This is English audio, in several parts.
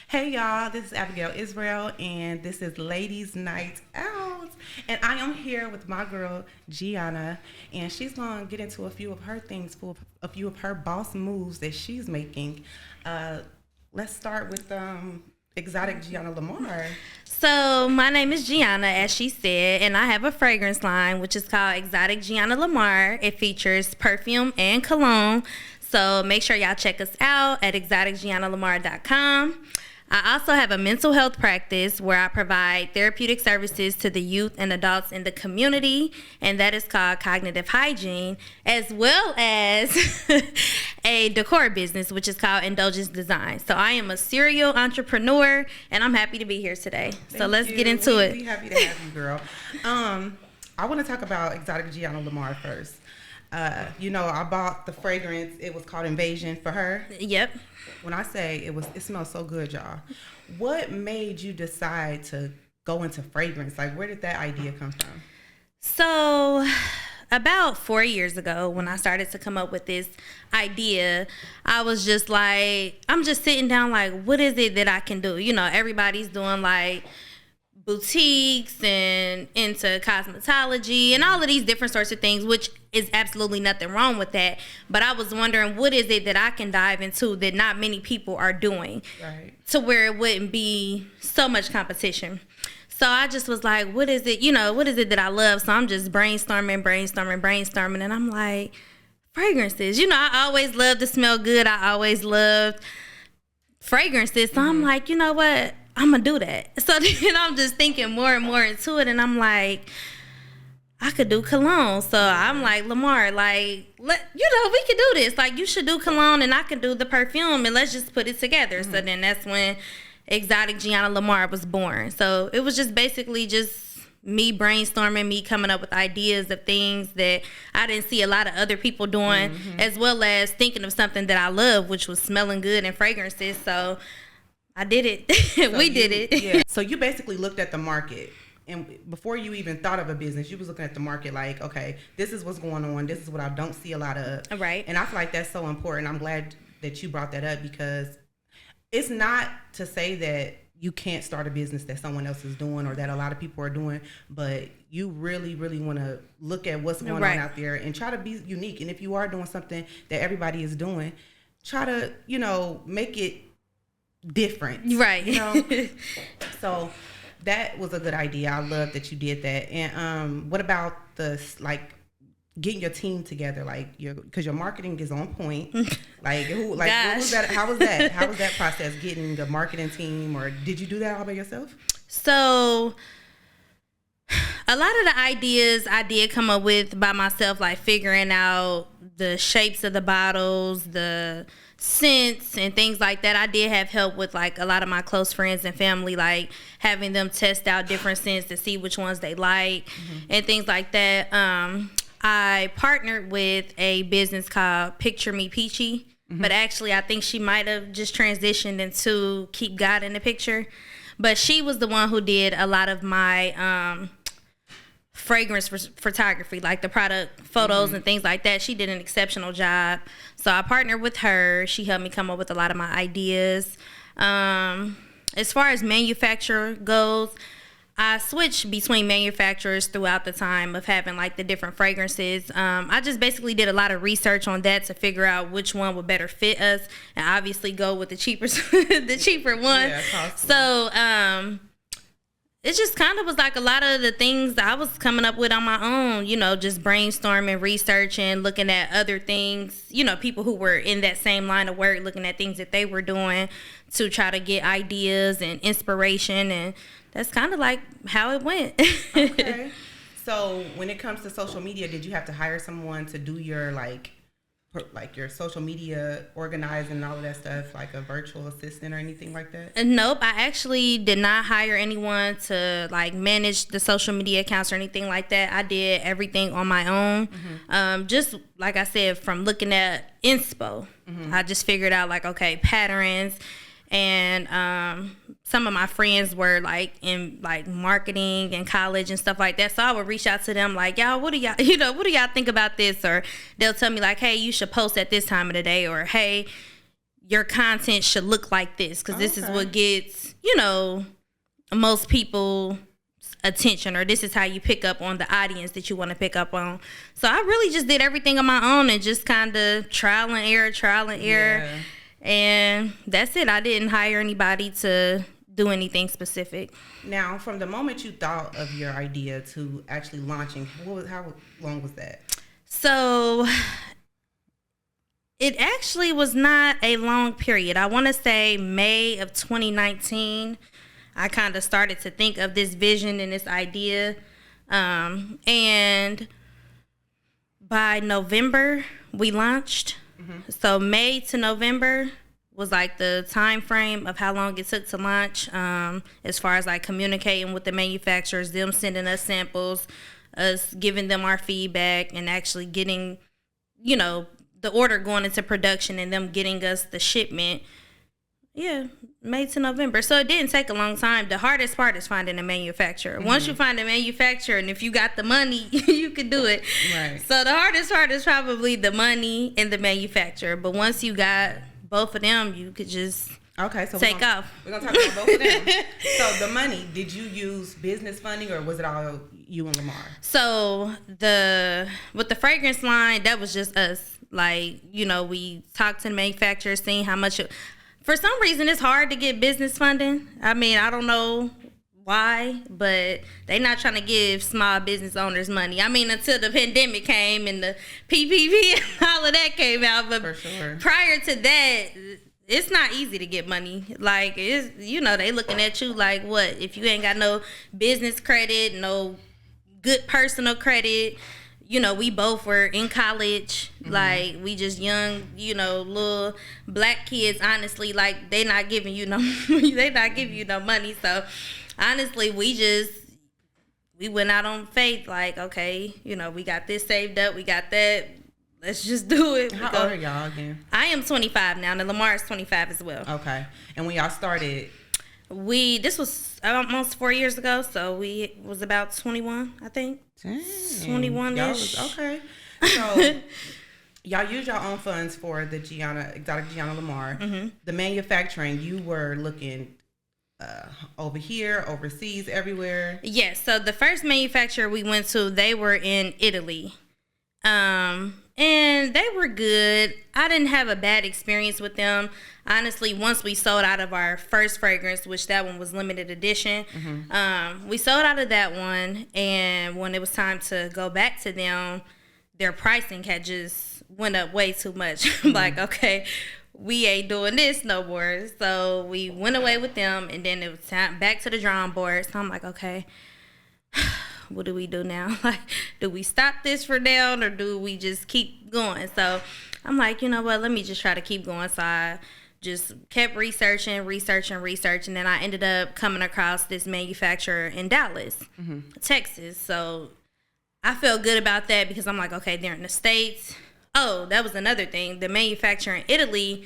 Hey y'all, this is Abigail Israel and this is Ladies Night Out. And I am here with my girl Giana, and she's going to get into a few of her things, a few of her boss moves that she's making. Let's start with exotic GianaLamar. So my name is Giana, as she said, and I have a fragrance line which is called Exotic GianaLamar. It features perfume and cologne. So make sure y'all check us out at exoticgianalamar.com. I also have a mental health practice where I provide therapeutic services to the youth and adults in the community, and that is called Cognitive Hygiene, as well as a decor business, which is called Indulgence Design. So I am a serial entrepreneur, and I'm happy to be here today. So let's get into it. We're happy to have you, girl. I want to talk about Exotic GianaLamar first. I bought the fragrance. It was called Invasion for her. Yep. When I say it smells so good, y'all. What made you decide to go into fragrance? Like, where did that idea come from? So, about 4 years ago, when I started to come up with this idea, I was just like, I'm just sitting down like, what is it that I can do? You know, everybody's doing like boutiques and into cosmetology and all of these different sorts of things, which is absolutely nothing wrong with that. But I was wondering, what is it that I can dive into that not many people are doing, right, to where it wouldn't be so much competition? So I just was like, what is it that I love? So I'm just brainstorming. And I'm like, fragrances. I always loved to smell good. I always loved fragrances. So I'm like, you know what? I'm going to do that. So then I'm just thinking more and more into it. And I'm like, I could do cologne. So I'm like, Lamar, like, we can do this. Like, you should do cologne and I can do the perfume and let's just put it together. Mm-hmm. So then that's when Exotic GianaLamar was born. So it was just basically just me brainstorming, me coming up with ideas of things that I didn't see a lot of other people doing, as well as thinking of something that I love, which was smelling good and fragrances. So I did it. We did it. Yeah. So you basically looked at the market, and before you even thought of a business, you was looking at the market like, okay, this is what's going on. This is what I don't see a lot of. Right. And I feel like that's so important. I'm glad that you brought that up, because it's not to say that you can't start a business that someone else is doing or that a lot of people are doing, but you really, really want to look at what's going on out there and try to be unique. And if you are doing something that everybody is doing, try to, make it different, right? So that was a good idea. I love that you did that. And what about getting your team together, because your marketing is on point. What was that? How was that process, getting the marketing team, or did you do that all by yourself? So a lot of the ideas I did come up with by myself, like figuring out the shapes of the bottles, the scents and things like that. I did have help with like a lot of my close friends and family, like having them test out different scents to see which ones they like and things like that. I partnered with a business called Picture Me Peachy, but actually I think she might have just transitioned into Keep God in the Picture. But she was the one who did a lot of my fragrance photography, like the product photos and things like that. She did an exceptional job. So I partnered with her. She helped me come up with a lot of my ideas. As far as manufacturer goes, I switched between manufacturers throughout the time of having like the different fragrances. I just basically did a lot of research on that to figure out which one would better fit us, and obviously go with the cheaper one. Yeah, so it just kind of was like a lot of the things that I was coming up with on my own, just brainstorming, researching, looking at other things, people who were in that same line of work, looking at things that they were doing to try to get ideas and inspiration. And that's kind of like how it went. Okay. So when it comes to social media, did you have to hire someone to do your your social media organizing and all of that stuff, like a virtual assistant or anything like that? Nope, I actually did not hire anyone to like manage the social media accounts or anything like that. I did everything on my own. Just like I said, from looking at inspo, I just figured out like, okay, patterns. And some of my friends were like in like marketing and college and stuff like that, so I would reach out to them like, y'all, what do y'all think about this? Or they'll tell me like, hey, you should post at this time of the day, or hey, your content should look like this, because this is what gets, you know, most people attention, or this is how you pick up on the audience that you want to pick up on. So I really just did everything on my own and just kind of trial and error. Yeah. And that's it. I didn't hire anybody to do anything specific. Now, from the moment you thought of your idea to actually launching, how long was that? So it actually was not a long period. I want to say May of 2019, I kind of started to think of this vision and this idea. And by November, we launched. Mm-hmm. So May to November was like the time frame of how long it took to launch, as far as like communicating with the manufacturers, them sending us samples, us giving them our feedback, and actually getting, you know, the order going into production and them getting us the shipment. Yeah, May to November. So it didn't take a long time. The hardest part is finding a manufacturer. Mm-hmm. Once you find a manufacturer, and if you got the money, you can do it. Right. So the hardest part is probably the money and the manufacturer. But once you got both of them, you could just take off. We're going to talk about both of them. So the money, did you use business funding, or was it all you and Lamar? So with the fragrance line, that was just us. Like, you know, we talked to the manufacturer, seeing how much for some reason it's hard to get business funding. I mean, I don't know why, but they not trying to give small business owners money. I mean, until the pandemic came and the PPP and all of that came out. But prior to that, it's not easy to get money. Like, it's, you know, they looking at you like, what? If you ain't got no business credit, no good personal credit. You know, we both were in college. Mm-hmm. Like, we just young, you know, little black kids. Honestly, like, they not giving you no money. So honestly, we went out on faith. Like, okay, you know, we got this saved up, we got that. Let's just do it. How old are y'all again? I am 25 now, and Lamar is 25 as well. Okay, and when y'all started, this was almost 4 years ago, so we was about 21, I think. Dang. 21-ish. Okay. So y'all use your own funds for the exotic GianaLamar. Mm-hmm. The manufacturing, you were looking over here, overseas, everywhere. Yes. So the first manufacturer we went to, they were in Italy. And they were good. I didn't have a bad experience with them. Honestly, once we sold out of our first fragrance, which that one was limited edition, mm-hmm. We sold out of that one. And when it was time to go back to them, their pricing had just went up way too much. Mm-hmm. Like, okay, we ain't doing this no more. So we went away with them, and then it was time back to the drawing board. So I'm like, okay, what do we do now? Like, do we stop this for now, or do we just keep going? So I'm like, you know what, let me just try to keep going. So I just kept researching. Then I ended up coming across this manufacturer in Dallas, mm-hmm. Texas. So I felt good about that, because I'm like, okay, they're in the States. Oh, that was another thing. The manufacturer in Italy,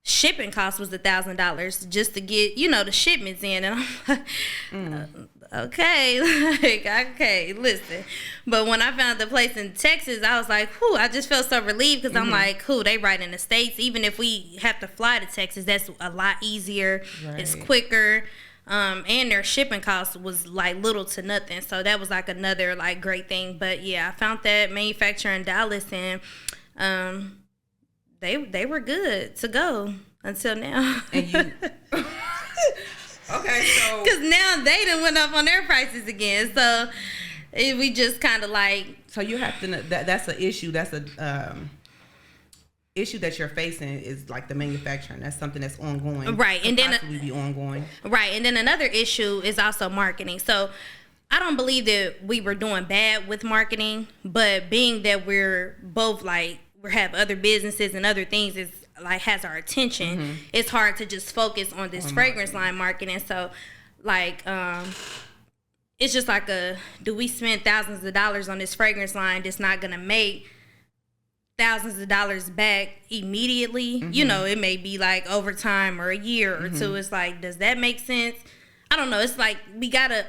shipping cost was $1,000 just to get, you know, the shipments in. And I'm like, okay, listen. But when I found the place in Texas, I was like, whew, I just felt so relieved, because mm-hmm. I'm like, whew, they right in the States. Even if we have to fly to Texas, that's a lot easier. Right. It's quicker. And their shipping cost was like little to nothing. So that was like another like great thing. But yeah, I found that manufacturer in Dallas, and they were good to go until now. And you okay, so because now they done went up on their prices again. So we just kind of like. So you have to. That's an issue. That's a issue that you're facing, is like the manufacturing. That's something that's ongoing, right? And then possibly be ongoing, right? And then another issue is also marketing. So I don't believe that we were doing bad with marketing, but being that we're both like we have other businesses and other things is like has our attention. Mm-hmm. It's hard to just focus on this fragrance line marketing. So like it's just like do we spend thousands of dollars on this fragrance line that's not gonna make thousands of dollars back immediately? Mm-hmm. You know, it may be like over time or a year or mm-hmm. two. It's like, does that make sense? I don't know. It's like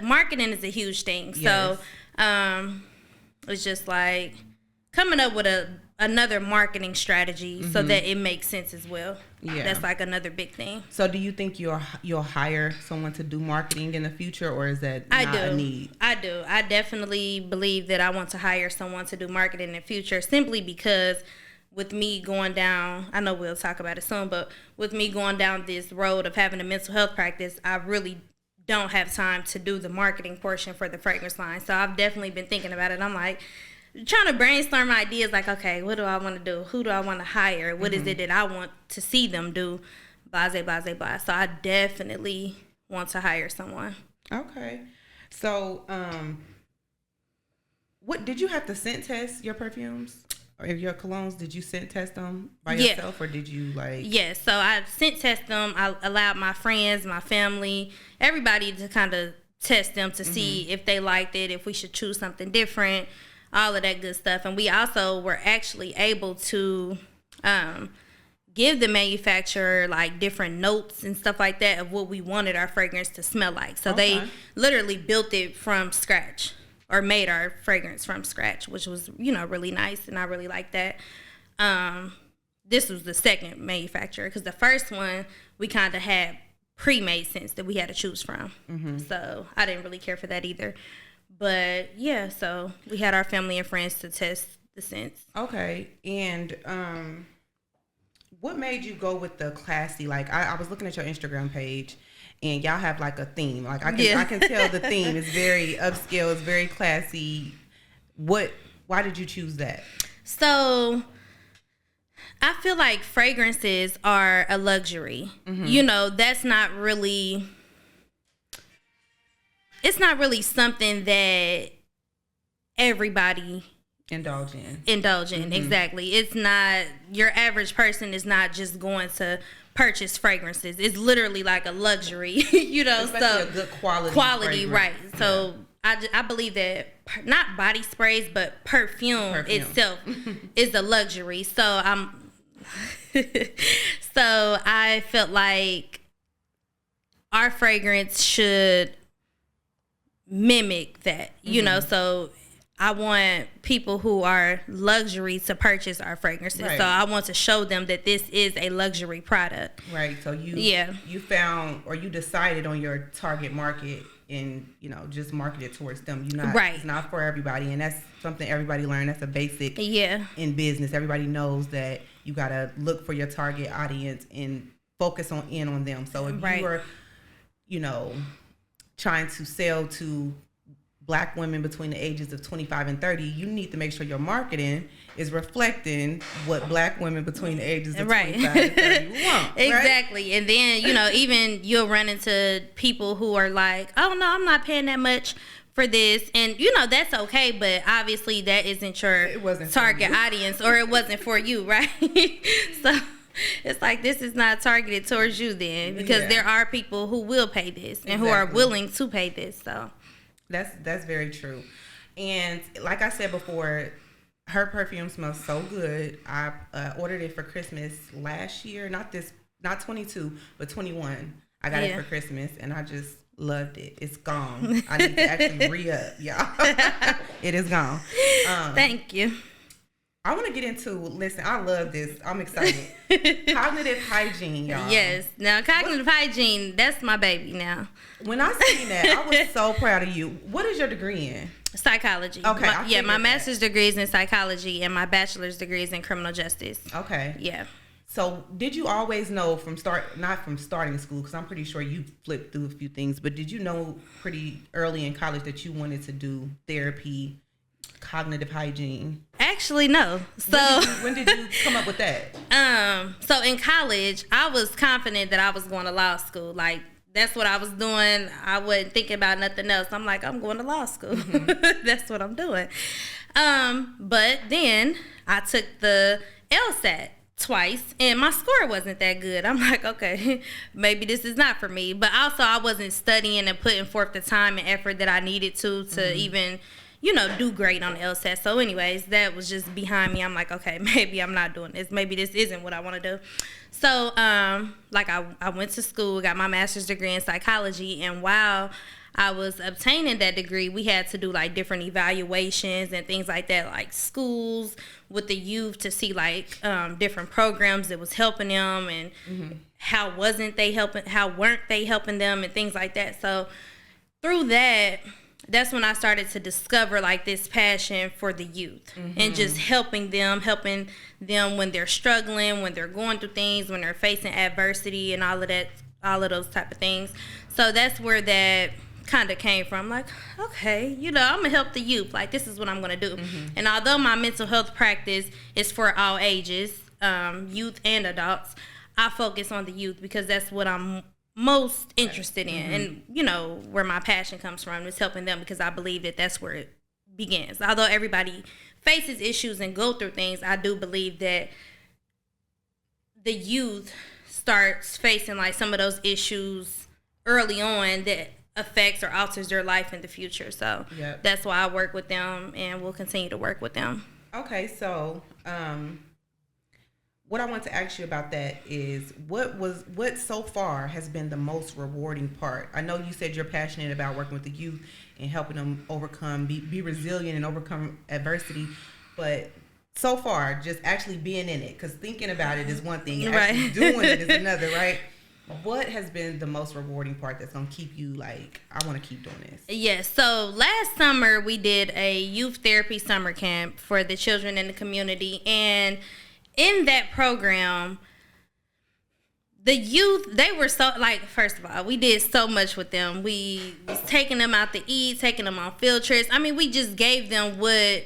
marketing is a huge thing. Yes. So it's just like coming up with a another marketing strategy so that it makes sense as well. Yeah. That's like another big thing. So do you think you'll hire someone to do marketing in the future, or is that not a need? I do. I definitely believe that I want to hire someone to do marketing in the future, simply because with me going down, I know we'll talk about it soon, but with me going down this road of having a mental health practice, I really don't have time to do the marketing portion for the fragrance line. So I've definitely been thinking about it. I'm like trying to brainstorm ideas like, okay, what do I want to do? Who do I want to hire? What is it that I want to see them do? Blase, blase, blase. So I definitely want to hire someone. Okay. So what did you have to scent test your perfumes? Or your colognes, did you scent test them by yourself, or did you like? Yes, so I scent test them. I allowed my friends, my family, everybody to kind of test them to see if they liked it, if we should choose something different, all of that good stuff. And we also were actually able to give the manufacturer like different notes and stuff like that of what we wanted our fragrance to smell like. So they literally built it from scratch, or made our fragrance from scratch, which was, really nice, and I really liked that. This was the second manufacturer, because the first one, we kind of had pre-made scents that we had to choose from. So I didn't really care for that either. But, yeah, so we had our family and friends to test the scents. Okay, and what made you go with the classy? Like, I was looking at your Instagram page, and y'all have like a theme. Like I can tell the theme is very upscale, it's very classy. Why did you choose that? So I feel like fragrances are a luxury. That's not really, it's not really something that everybody indulge in. Exactly. It's not, your average person is not just going to purchase fragrances. It's literally like a luxury, Especially so a good quality fragrance. Right. So I believe that not body sprays, but perfume. Itself is a luxury. So I felt like our fragrance should mimic that, so I want people who are luxury to purchase our fragrances. Right. So I want to show them that this is a luxury product. Right. So you found, or you decided on your target market, and just market it towards them. It's not for everybody, and that's something everybody learned. That's a basic in business. Everybody knows that you gotta look for your target audience and focus on them. So if you are, trying to sell to Black women between the ages of 25 and 30, you need to make sure your marketing is reflecting what Black women between the ages of 25 and 30 want. Exactly. And then, even you'll run into people who are like, oh, no, I'm not paying that much for this. And, that's okay. But obviously that isn't your target audience, or it wasn't for you, right? So it's like, this is not targeted towards you then, because there are people who will pay this and who are willing to pay this. So That's very true. And like I said before, her perfume smells so good. I ordered it for Christmas last year. Not 22, but 21. I got it for Christmas, and I just loved it. It's gone. I need to actually re-up, y'all. It is gone. Thank you. I want to get into, listen, I love this. I'm excited. Cognitive hygiene, y'all. Yes. Now, cognitive hygiene, that's my baby now. When I seen that, I was so proud of you. What is your degree in? Psychology. Okay. My master's degree is in psychology, and my bachelor's degree is in criminal justice. Okay. Yeah. So did you always know not from starting school, because I'm pretty sure you flipped through a few things, but did you know pretty early in college that you wanted to do therapy, cognitive hygiene? Actually, no. So when did you come up with that? So in college, I was confident that I was going to law school. Like, that's what I was doing. I wasn't thinking about nothing else. I'm like, I'm going to law school. That's what I'm doing. But then I took the LSAT twice, and my score wasn't that good. I'm like, okay, maybe this is not for me. But also, I wasn't studying and putting forth the time and effort that I needed to even, do great on the LSAT. So anyways, that was just behind me. I'm like, okay, maybe I'm not doing this. Maybe this isn't what I want to do. So, I went to school, got my master's degree in psychology, and while I was obtaining that degree, we had to do like different evaluations and things like that, like schools with the youth to see like different programs that was helping them and how weren't they helping them and things like that. So through that's when I started to discover like this passion for the youth and just helping them when they're struggling, when they're going through things, when they're facing adversity and all of those type of things. So that's where that kind of came from. Like, okay, I'm gonna help the youth. Like, this is what I'm gonna do. And although my mental health practice is for all ages, youth and adults, I focus on the youth because that's what I'm most interested in, and where my passion comes from is helping them, because I believe that that's where it begins. Although everybody faces issues and go through things, I do believe that the youth starts facing like some of those issues early on that affects or alters their life in the future. So that's why I work with them and will continue to work with them. Okay, so what I want to ask you about that is what so far has been the most rewarding part? I know you said you're passionate about working with the youth and helping them overcome, be resilient and overcome adversity, but so far, just actually being in it, because thinking about it is one thing, actually doing it is another, right? What has been the most rewarding part that's going to keep you like, I want to keep doing this? Yes. So last summer, we did a youth therapy summer camp for the children in the community, and in that program, the youth, they were so, like, first of all, we did so much with them. We was taking them out to eat, taking them on field trips. I mean, we just gave them what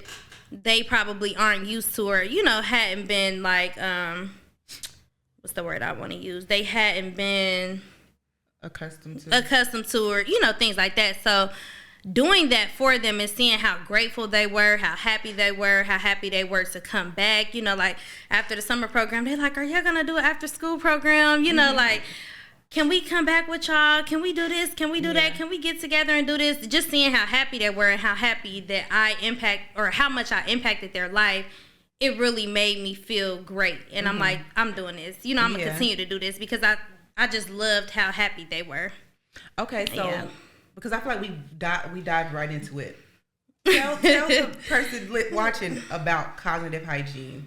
they probably aren't used to, or, hadn't been like, what's the word I want to use? They hadn't been accustomed to, or, things like that. So doing that for them and seeing how grateful they were, how happy they were to come back, like after the summer program, they're like, are y'all going to do an after school program? Like, can we come back with y'all? Can we do this? Can we do that? Can we get together and do this? Just seeing how happy they were and how happy that how much I impacted their life, it really made me feel great. And I'm like, I'm doing this. I'm going to continue to do this because I just loved how happy they were. Okay, so because I feel like we dived right into it. Tell the person watching about cognitive hygiene.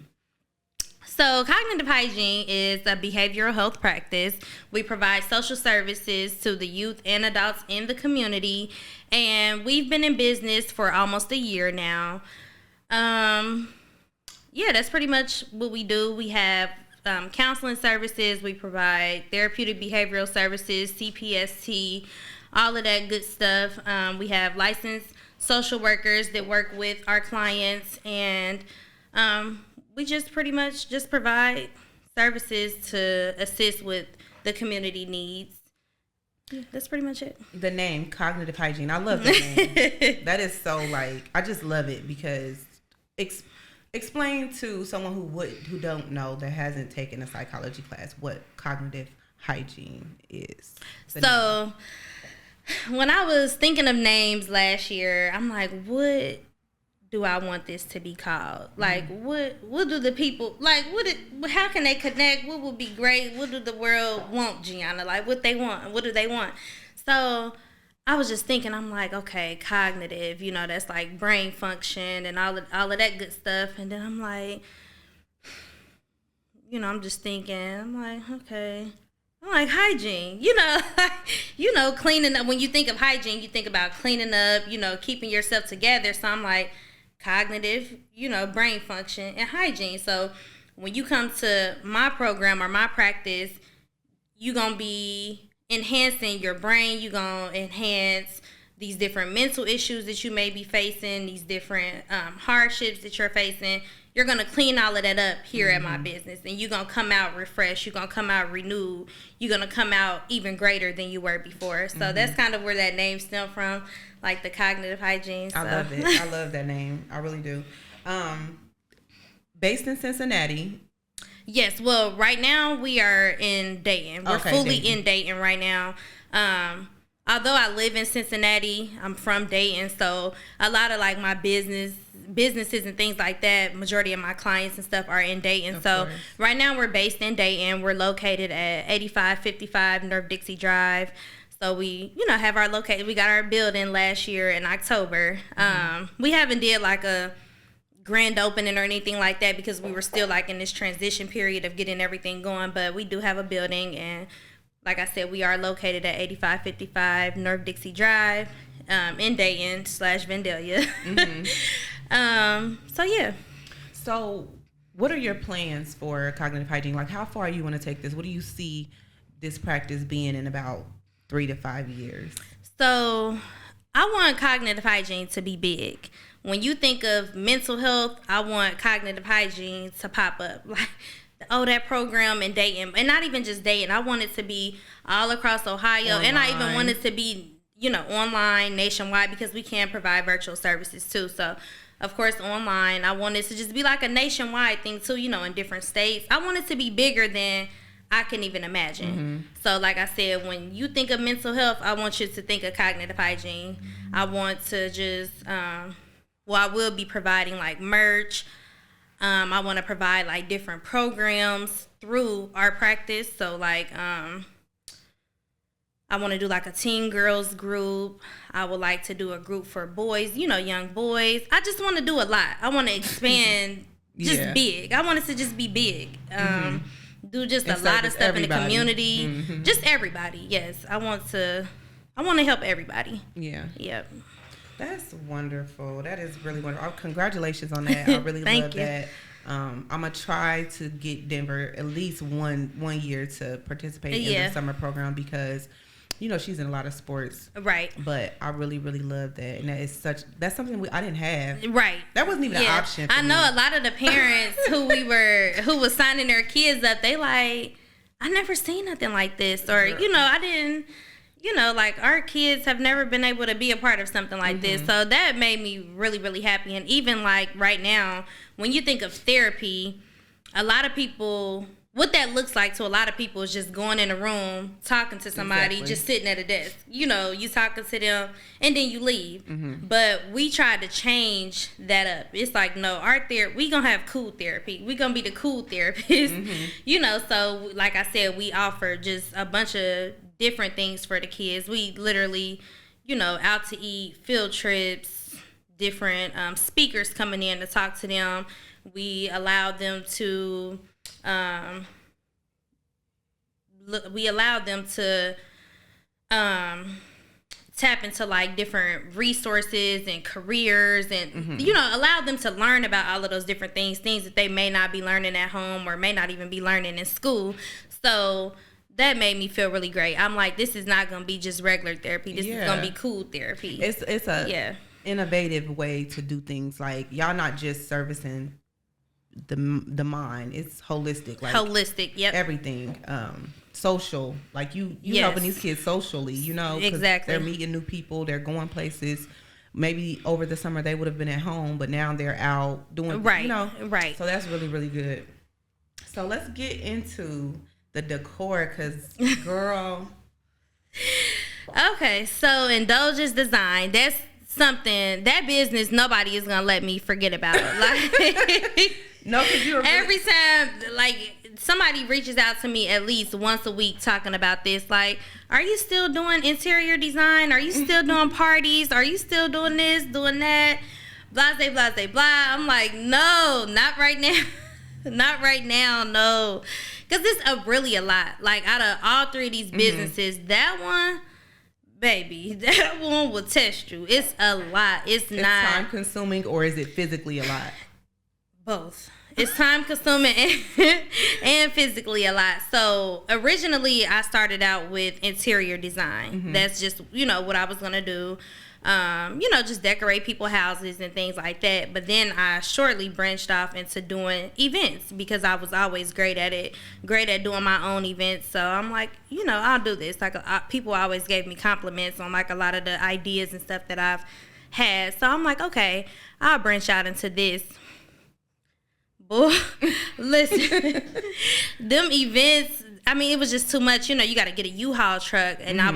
So cognitive hygiene is a behavioral health practice. We provide social services to the youth and adults in the community, and we've been in business for almost a year now. That's pretty much what we do. We have counseling services. We provide therapeutic behavioral services, CPST, all of that good stuff. We have licensed social workers that work with our clients, and we just pretty much just provide services to assist with the community needs. Yeah, that's pretty much it. The name, cognitive hygiene, I love that name. That is so, like, I just love it because explain to someone who don't know, that hasn't taken a psychology class, what cognitive hygiene is. So when I was thinking of names last year, I'm like, what do I want this to be called? Like, what do the people, like, how can they connect? What would be great? What do the world want, Giana? Like, what they want? What do they want? So I was just thinking, I'm like, okay, cognitive, that's like brain function and all of that good stuff. And then I'm like, I'm just thinking, I'm like, okay, I'm like hygiene, cleaning up. When you think of hygiene, you think about cleaning up, keeping yourself together. So I'm like, cognitive, brain function and hygiene. So when you come to my program or my practice, you're going to be enhancing your brain. You're going to enhance these different mental issues that you may be facing, these different hardships that you're facing. You're going to clean all of that up here at my business, and you're going to come out refreshed. You're going to come out renewed. You're going to come out even greater than you were before. So that's kind of where that name stemmed from, like the cognitive hygiene. So. I love it. I love that name. I really do. Based in Cincinnati. Yes. Well, right now we are in Dayton. We're fully in Dayton right now. although I live in Cincinnati, I'm from Dayton, so a lot of like my businesses and things like that, majority of my clients and stuff are in Dayton. So right now we're based in Dayton. We're located at 8555 North Dixie Drive. So we, have our we got our building last year in October. We haven't did like a grand opening or anything like that because we were still like in this transition period of getting everything going, but we do have a building, and like I said, we are located at 8555 North Dixie Drive in Dayton / Vandalia. So yeah. So what are your plans for cognitive hygiene? Like, how far you want to take this? What do you see this practice being in about 3 to 5 years? So I want cognitive hygiene to be big. When you think of mental health, I want cognitive hygiene to pop up. Like, that program in Dayton, and not even just Dayton. I want it to be all across Ohio, online. And I even want it to be, online, nationwide, because we can provide virtual services too. So, of course, online. I want it to just be like a nationwide thing too, in different states. I want it to be bigger than I can even imagine. So like I said, when you think of mental health, I want you to think of cognitive hygiene. I want to just, I will be providing like merch. I want to provide like different programs through our practice. So like, I want to do like a teen girls group. I would like to do a group for boys, young boys. I just want to do a lot. I want to expand big. I want it to just be big. Do just a lot of stuff in the community. Just everybody. Yes. I want to help everybody. Yeah. Yep. That's wonderful. That is really wonderful. Congratulations on that. I really love that. I'm going to try to get Denver at least one year to participate in the summer program because, she's in a lot of sports. Right. But I really, really love that. And that's something I didn't have. Right. That wasn't even an option for I know me. a lot of the parents who was signing their kids up, they like, I never seen nothing like this. Or, I didn't, like our kids have never been able to be a part of something like this. So that made me really, really happy. And even like right now, when you think of therapy, a lot of people, what that looks like to a lot of people is just going in a room, talking to somebody, just sitting at a desk. You talking to them, and then you leave. But we tried to change that up. It's like, no, our therapy, we gonna have cool therapy. We gonna be the cool therapists. So like I said, we offer just a bunch of different things for the kids. We literally, out to eat, field trips, different speakers coming in to talk to them. We allow them to tap into like different resources and careers and allow them to learn about all of those different things that they may not be learning at home or may not even be learning in school. So that made me feel really great. I'm like, this is not gonna be just regular therapy. This is gonna be cool therapy. It's a innovative way to do things. Like, y'all not just servicing the mind. It's holistic. Like yep. Everything. Social. Like you helping these kids socially, exactly. They're meeting new people, they're going places. Maybe over the summer they would have been at home, but now they're out doing right. So that's really, really good. So let's get into the decor, because girl. Okay, so Indulgence Design, that's something, that business nobody is gonna let me forget about. Like, no, because you're every time like somebody reaches out to me at least once a week talking about this, like, are you still doing interior design? Are you still doing parties? Are you still doing this, doing that? Blase, blase, blah. I'm like, no, not right now. Not right now, no. Because it's really a lot. Like, out of all three of these businesses, that one, baby, that one will test you. It's a lot. It's not time consuming, or is it physically a lot? Both. It's time consuming and physically a lot. So originally I started out with interior design. That's just, what I was going to do. Just decorate people's houses and things like that. But then I shortly branched off into doing events because I was always great at it, great at doing my own events. So I'm like, I'll do this. Like, people always gave me compliments on like a lot of the ideas and stuff that I've had. So I'm like, okay, I'll branch out into this. Boy, listen, them events, I mean, it was just too much. You got to get a U-Haul truck, and I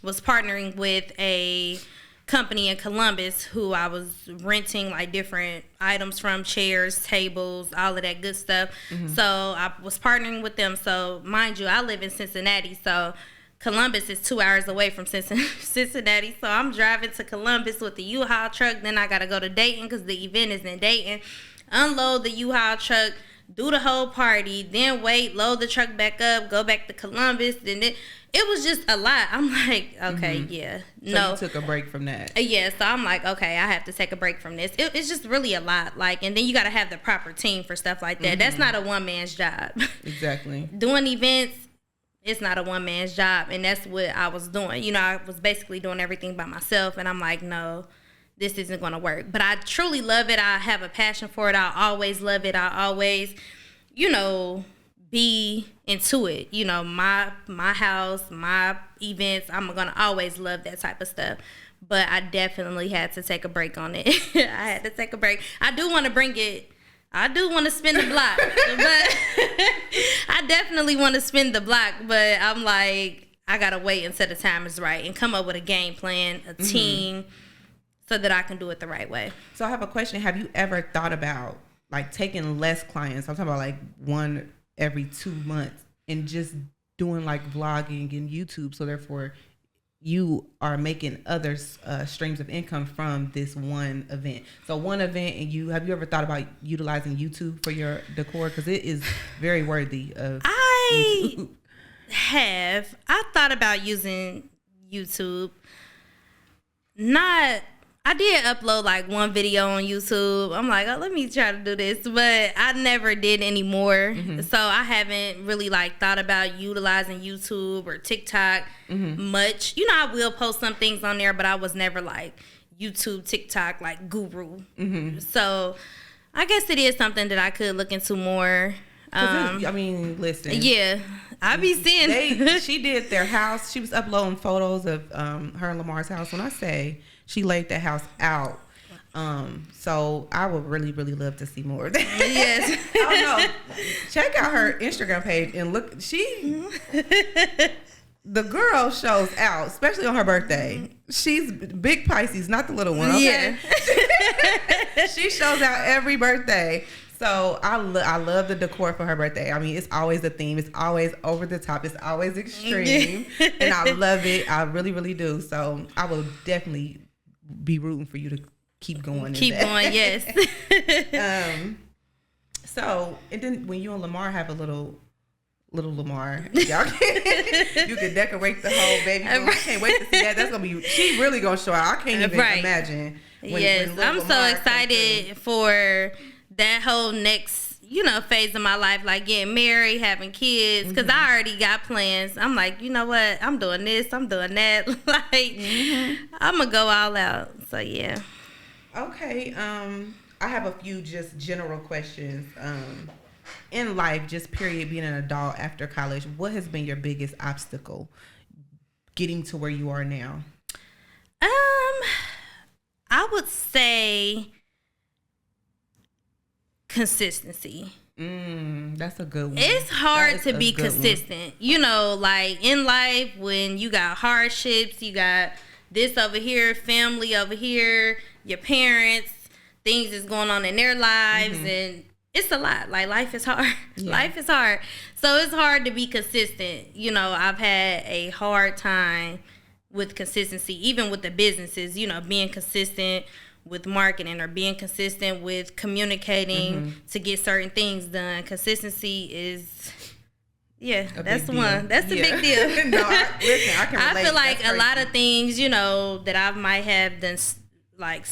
was partnering with a company in Columbus who I was renting like different items from, chairs, tables, all of that good stuff. So I was partnering with them. So mind you, I live in Cincinnati, so Columbus is 2 hours away from Cincinnati. So I'm driving to Columbus with the U-Haul truck. Then I got to go to Dayton because the event is in Dayton. Unload the U-Haul truck, do the whole party, then wait, load the truck back up, go back to Columbus. Then it was just a lot. I'm like, okay, yeah. So you took a break from that. Yeah, so I'm like, okay, I have to take a break from this. It's just really a lot. Like, and then you got to have the proper team for stuff like that. That's not a one-man's job. Exactly. Doing events, it's not a one-man's job, and that's what I was doing. I was basically doing everything by myself, and I'm like, no, this isn't going to work. But I truly love it. I have a passion for it. I always love it. I always, be into it. My house, my events, I'm going to always love that type of stuff. But I definitely had to take a break on it. I had to take a break. I do want to spin the block, but I definitely want to spin the block, but I'm like, I got to wait until the time is right and come up with a game plan, a team, so that I can do it the right way. So I have a question. Have you ever thought about like taking less clients? I'm talking about like one every 2 months and just doing like vlogging and YouTube. So therefore you are making other streams of income from this one event. So one event, and have you ever thought about utilizing YouTube for your decor? Because it is very worthy of YouTube. I thought about using YouTube. I did upload like one video on YouTube. I'm like, oh, let me try to do this, but I never did anymore. So I haven't really like thought about utilizing YouTube or TikTok much. I will post some things on there, but I was never like YouTube, TikTok like guru. So I guess it is something that I could look into more. Listen. Yeah, I be seeing. She did their house. She was uploading photos of her and Lamar's house. When I say she laid that house out, so I would really, really love to see more of that. Yes. I don't know. Check out her Instagram page and look. The girl shows out, especially on her birthday. She's big Pisces, not the little one. Okay? Yeah. She shows out every birthday. So I love the decor for her birthday. I mean, it's always a theme. It's always over the top. It's always extreme. And I love it. I really, really do. So I will definitely be rooting for you to keep going. Keep going, yes. So, and then when you and Lamar have a little Lamar, y'all you can decorate the whole baby room. I can't wait to see that. That's going to be, she really going to show out. I can't even imagine. When I'm so excited for that whole next, phase of my life, like getting married, having kids, because I already got plans. I'm like, you know what? I'm doing this. I'm doing that. I'm going to go all out. So, yeah. Okay. I have a few just general questions. In life, just period, being an adult after college, what has been your biggest obstacle getting to where you are now? I would say consistency. That's a good one. It's hard to be consistent. Like in life, when you got hardships, you got this over here, family over here, your parents, things is going on in their lives, and it's a lot. Like, life is hard. Yeah. Life is hard. So it's hard to be consistent. I've had a hard time with consistency, even with the businesses, being consistent with marketing or being consistent with communicating to get certain things done. Consistency is, that's one. That's a big deal. No, I can relate. I feel like a lot of things, that I might have done, like,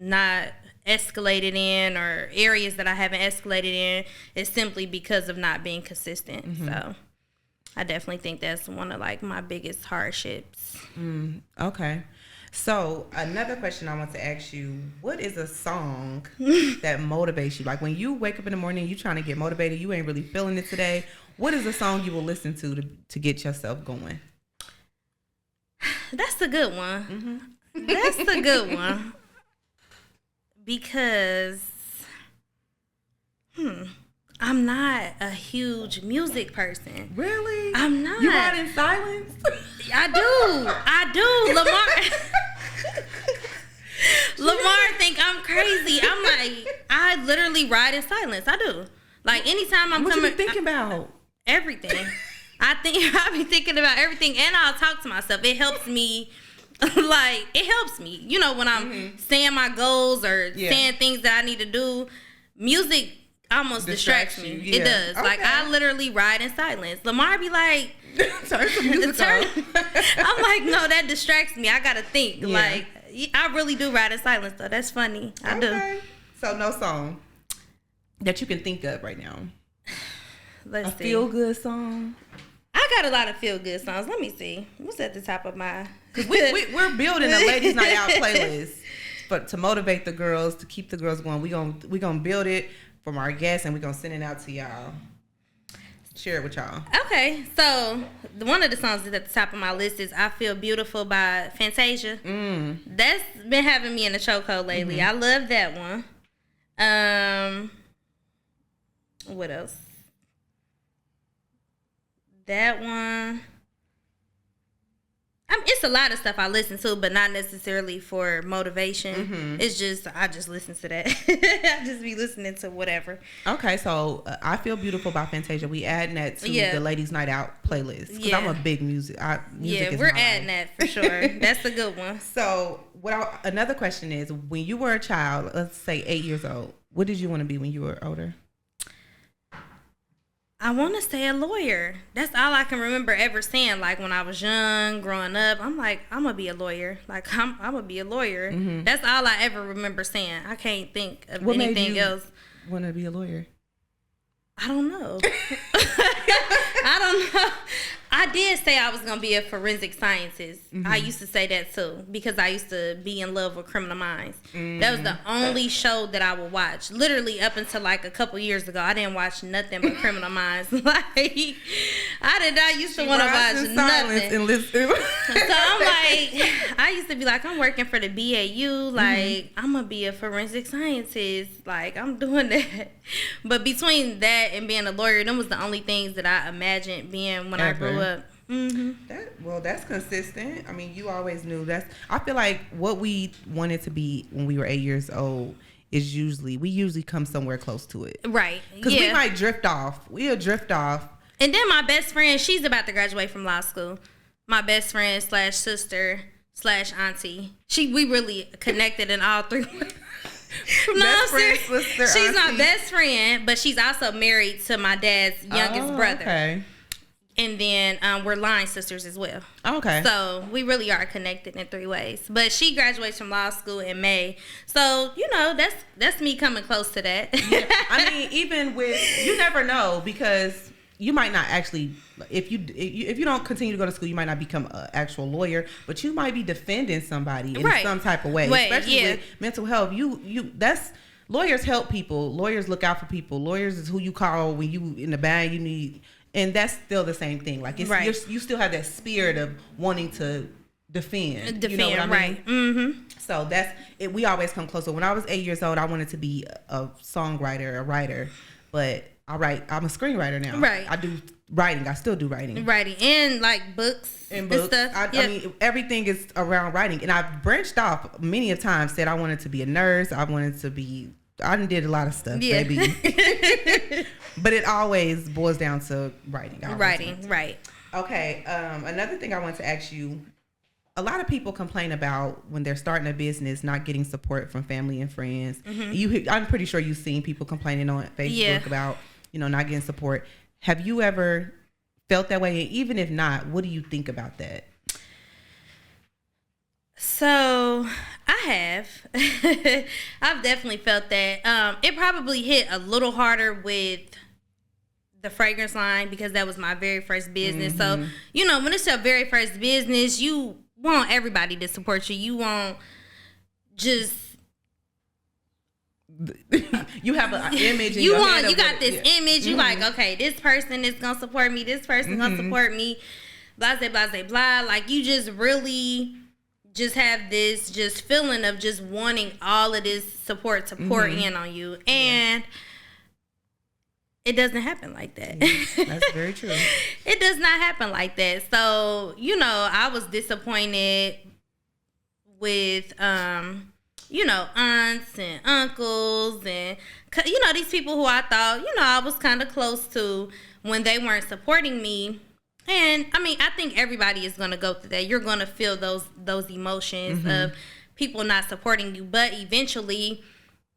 not escalated in, or areas that I haven't escalated in, is simply because of not being consistent. So I definitely think that's one of like my biggest hardships. Okay. So another question I want to ask you, what is a song that motivates you? Like when you wake up in the morning, you trying to get motivated, you ain't really feeling it today. What is a song you will listen to get yourself going? That's a good one. That's a good one. Because, I'm not a huge music person. Really? I'm not. You ride in silence? I do. Lamar think I'm crazy. I'm like, I literally ride in silence. I do. Like, anytime I'm what coming. What you thinking about? Everything. I be thinking about everything, and I'll talk to myself. It helps me. Like, it helps me. You know, when I'm saying my goals or saying things that I need to do, music almost distracts me. Yeah. It does. Okay. Like, I literally ride in silence. Lamar be like, turn some music on. I'm like, no, that distracts me. I gotta think. Yeah. Like, I really do ride in silence, though. That's funny. I do. So no song that you can think of right now. Let's see. A feel good song. I got a lot of feel good songs. Let me see. What's at the top of my? Because we're building a Ladies Night Out playlist, but to motivate the girls, to keep the girls going. We gonna build it from our guests, and we gonna send it out to y'all. Share it with y'all. Okay, so one of the songs that's at the top of my list is "I Feel Beautiful" by Fantasia. That's been having me in a chokehold lately. I love that one. What else? That one. It's a lot of stuff I listen to, but not necessarily for motivation. It's just, I just listen to that. I just be listening to whatever. Okay, so I Feel Beautiful by Fantasia. We adding that to the Ladies Night Out playlist. Because I'm a big music is we're adding that for sure. That's a good one. So another question is, when you were a child, let's say 8 years old, what did you want to be when you were older? I want to say a lawyer. That's all I can remember ever saying. Like, when I was young, growing up, I'm like, I'm going to be a lawyer. Like, I'm going to be a lawyer. That's all I ever remember saying. I can't think of anything else. Want to be a lawyer? I don't know. I don't know. I did say I was going to be a forensic scientist. I used to say that too, because I used to be in love with Criminal Minds. That was the only show that I would watch. Literally up until like a couple years ago, I didn't watch nothing but Criminal Minds. Like, I did not used to want to watch nothing. And listen. So I'm like, I used to be like, I'm working for the BAU. Like, I'm going to be a forensic scientist. Like, I'm doing that. But between that and being a lawyer, them was the only things that I imagined being when I grew up. That's consistent. I mean, you always knew. I feel like what we wanted to be when we were 8 years old is we usually come somewhere close to it. Right. Because we might drift off. We'll drift off. And then my best friend, she's about to graduate from law school. My best friend / sister / auntie. We really connected in all three ways. Best friend, sister, she's auntie. my best friend, but she's also married to my dad's youngest brother. Okay. And then we're line sisters as well. Okay. So we really are connected in three ways. But she graduates from law school in May. So, you know, that's me coming close to that. Yeah. I mean, even with, you never know, because you might not actually, if you don't continue to go to school, you might not become an actual lawyer, but you might be defending somebody in some type of way. Especially with mental health. Lawyers help people. Lawyers look out for people. Lawyers is who you call when you in the bag you need. And that's still the same thing. Like, you still have that spirit of wanting to defend. You know what I mean? Right. Mm-hmm. So that's it. We always come closer. When I was 8 years old, I wanted to be a songwriter, a writer. But I'm a screenwriter now. Right. I do writing. I still do writing. Writing and like books and stuff. I mean, everything is around writing. And I've branched off many a times. Said I wanted to be a nurse. I did a lot of stuff, baby. But it always boils down to writing. Right. Okay. Another thing I want to ask you, a lot of people complain about when they're starting a business, not getting support from family and friends. I'm pretty sure you've seen people complaining on Facebook about, not getting support. Have you ever felt that way? And even if not, what do you think about that? So I have. I've definitely felt that. It probably hit a little harder with the fragrance line because that was my very first business. So, when it's your very first business, you want everybody to support you. You want just... you have an image. You got this image. You like, okay, this person is going to support me. This person going to support me. Blah, blah, blah, blah. Like, you just really... just have this just feeling of just wanting all of this support to pour in on you. And it doesn't happen like that. Yeah, that's very true. It does not happen like that. So, you know, I was disappointed with, you know, aunts and uncles and, you know, these people who I thought, you know, I was kind of close to when they weren't supporting me. And, I mean, I think everybody is going to go through that. You're going to feel those emotions of people not supporting you. But eventually,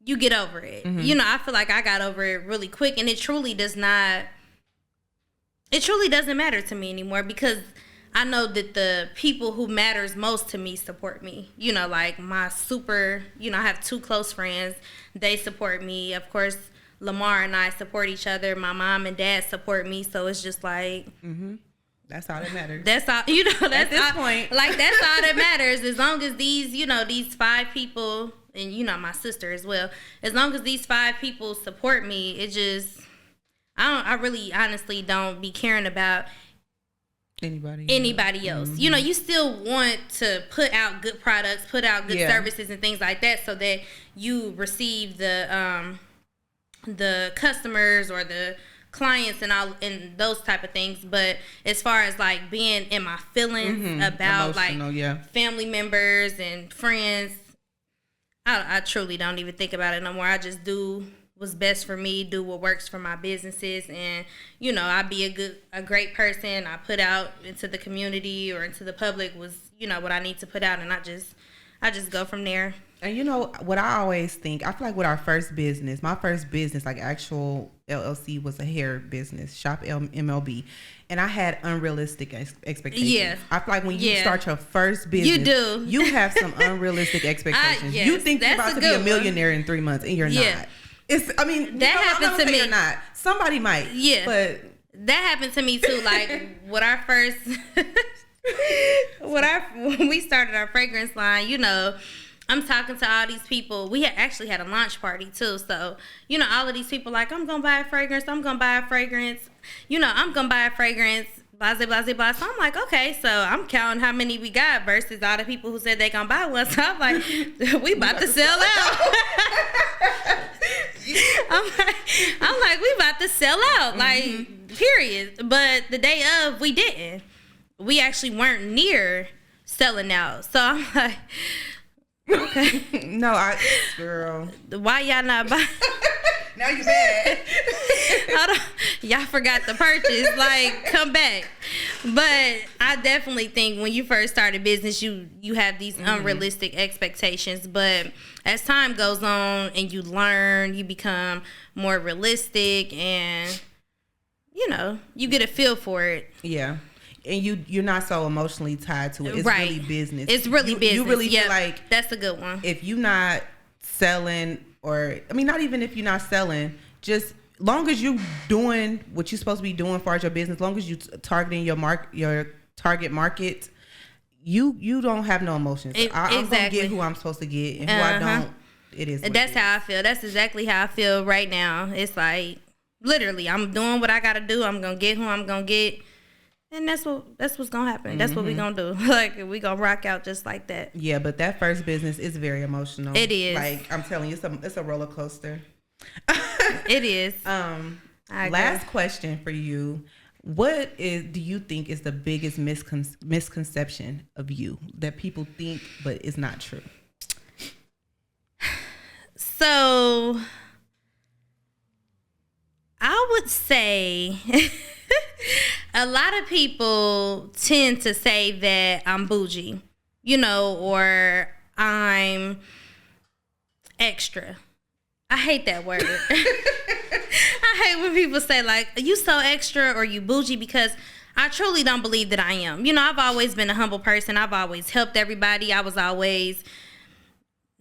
you get over it. You know, I feel like I got over it really quick, and it truly doesn't matter to me anymore, because I know that the people who matters most to me support me. You know, like my you know, I have 2 close friends. They support me. Of course, Lamar and I support each other. My mom and dad support me. So it's just like, that's all that matters. That's all, you know, that's at this all, point. like, that's all that matters. As long as these, you know, these 5 people, and, you know, my sister as well, as long as these 5 people support me, it just, I really honestly don't be caring about anybody else. You know, you still want to put out good products, put out good services and things like that, so that you receive the customers or the clients and all and those type of things. But as far as like being in my feelings about like family members and friends, I truly don't even think about it no more. I just do what's best for me, do what works for my businesses, and, you know, I be a great person. I put out into the community or into the public was, you know, what I need to put out, and I just go from there. And you know what I always think, I feel like with our first business, my first business, like actual LLC, was a hair business, Shop MLB. And I had unrealistic expectations. Yeah. I feel like when you start your first business, you have some unrealistic expectations. You think you're about to be a millionaire in 3 months, and you're not. I mean, that happened to me. You're not. Somebody might. Yeah. But that happened to me too. Like with our first, when we started our fragrance line, you know, I'm talking to all these people. We actually had a launch party too. So, you know, all of these people like, I'm going to buy a fragrance. I'm going to buy a fragrance. You know, I'm going to buy a fragrance. Blah, blah, blah, blah. So I'm like, okay, so I'm counting how many we got versus all the people who said they going to buy one. So I'm like, we about to sell out. I'm like, we about to sell out. Like, period. But the day of, we didn't. We actually weren't near selling out. So I'm like, okay. No, girl. Why y'all not buying? Now you mad. Y'all forgot the purchase. Like, come back. But I definitely think when you first start a business, you have these unrealistic expectations. But as time goes on and you learn, you become more realistic, and, you know, you get a feel for it. Yeah. And you're not so emotionally tied to it. It's really business. It's really business. You really feel like that's a good one. If you're not selling, or I mean, not even if you're not selling, just long as you doing what you're supposed to be doing as far as your business, long as you targeting your target market, you don't have no emotions. I'm gonna get who I'm supposed to get, and who I don't. It is. That's how I feel. That's exactly how I feel right now. It's like literally, I'm doing what I gotta do. I'm gonna get who I'm gonna get. And that's what's gonna happen. That's what we gonna do. Like, we gonna rock out just like that. Yeah, but that first business is very emotional. It is. Like, I'm telling you, it's a roller coaster. It is. Last question for you: do you think is the biggest misconception of you that people think but is not true? So, I would say. A lot of people tend to say that I'm bougie, you know, or I'm extra. I hate that word. I hate when people say, like, you so extra or you bougie, because I truly don't believe that I am. You know, I've always been a humble person. I've always helped everybody. I was always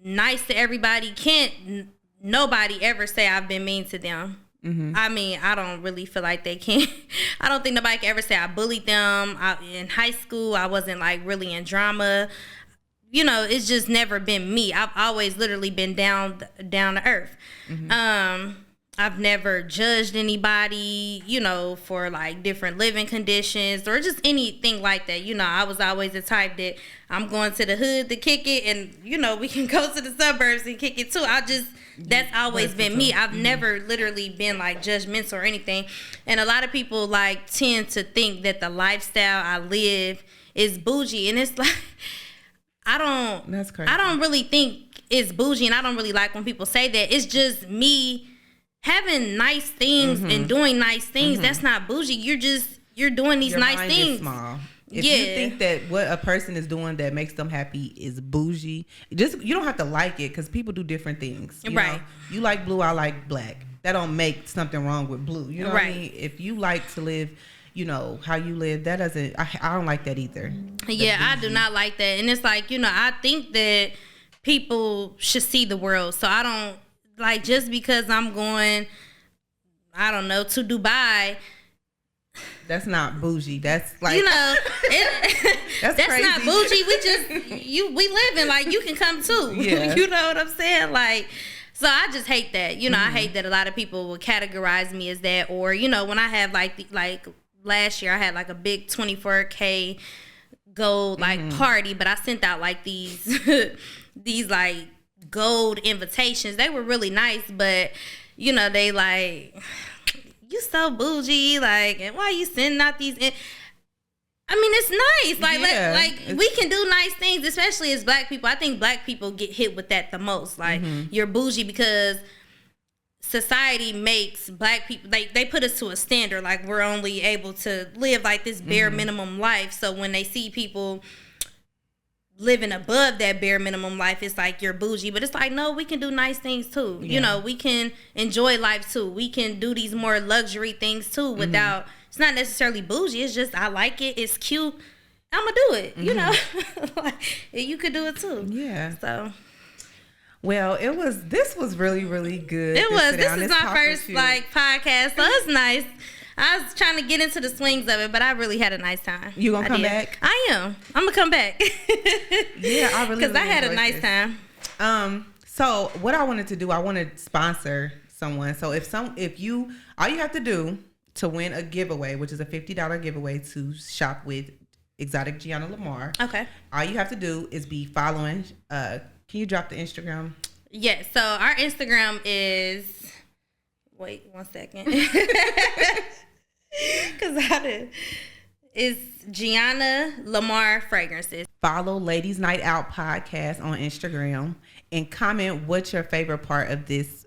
nice to everybody. Can't nobody ever say I've been mean to them. I mean, I don't really feel like they can. I don't think nobody can ever say I bullied them. In high school, I wasn't like really in drama. You know, it's just never been me. I've always literally been down to earth. I've never judged anybody, you know, for like different living conditions or just anything like that. You know, I was always the type that I'm going to the hood to kick it, and, you know, we can go to the suburbs and kick it too. That's always been me. I've never literally been like judgmental or anything. And a lot of people like tend to think that the lifestyle I live is bougie, and it's like That's crazy. I don't really think it's bougie, and I don't really like when people say that. It's just me having nice things and doing nice things. That's not bougie. You're doing these nice mind things. Is small. If you think that what a person is doing that makes them happy is bougie, you don't have to like it, because people do different things. You know? You like blue, I like black. That don't make something wrong with blue. You know what I mean? If you like to live, you know, how you live, that doesn't, I don't like that either. Yeah, I do not like that. And it's like, you know, I think that people should see the world. So I don't, like, just because I'm going, I don't know, to Dubai. That's not bougie. That's like, you know, that's crazy. Not bougie. We live in, like, you can come too. Yeah. You know what I'm saying? Like, so I just hate that. You know, I hate that a lot of people will categorize me as that. Or, you know, when I have like last year I had like a big 24K gold like party, but I sent out like these these like gold invitations. They were really nice, but you know, they like, you so bougie, like, and why you sending out these I mean, it's nice. Like, we can do nice things, especially as black people. I think black people get hit with that the most. Like, you're bougie because society makes black people, like, they put us to a standard. Like, we're only able to live like this bare minimum life. So when they see people living above that bare minimum life, it's like you're bougie. But it's like, no, we can do nice things too. You know, we can enjoy life too. We can do these more luxury things too without, it's not necessarily bougie. It's just, I like it. It's cute. I'm gonna do it. You know, like, you could do it too. Yeah. So. Well, this was really, really good. This is my first like podcast, so it's nice. I was trying to get into the swings of it, but I really had a nice time. You gonna come back? I am. I'm gonna come back. Yeah, I really, because I had a nice time. So what I wanted to do, I want to sponsor someone. So if you, all you have to do to win a giveaway, which is a $50 giveaway to shop with Exotic GianaLamar. Okay. All you have to do is be following. Can you drop the Instagram? Yes. So our Instagram is. Wait 1 second. Because it's GianaLamar Fragrances. Follow Ladies Night Out Podcast on Instagram and comment what's your favorite part of this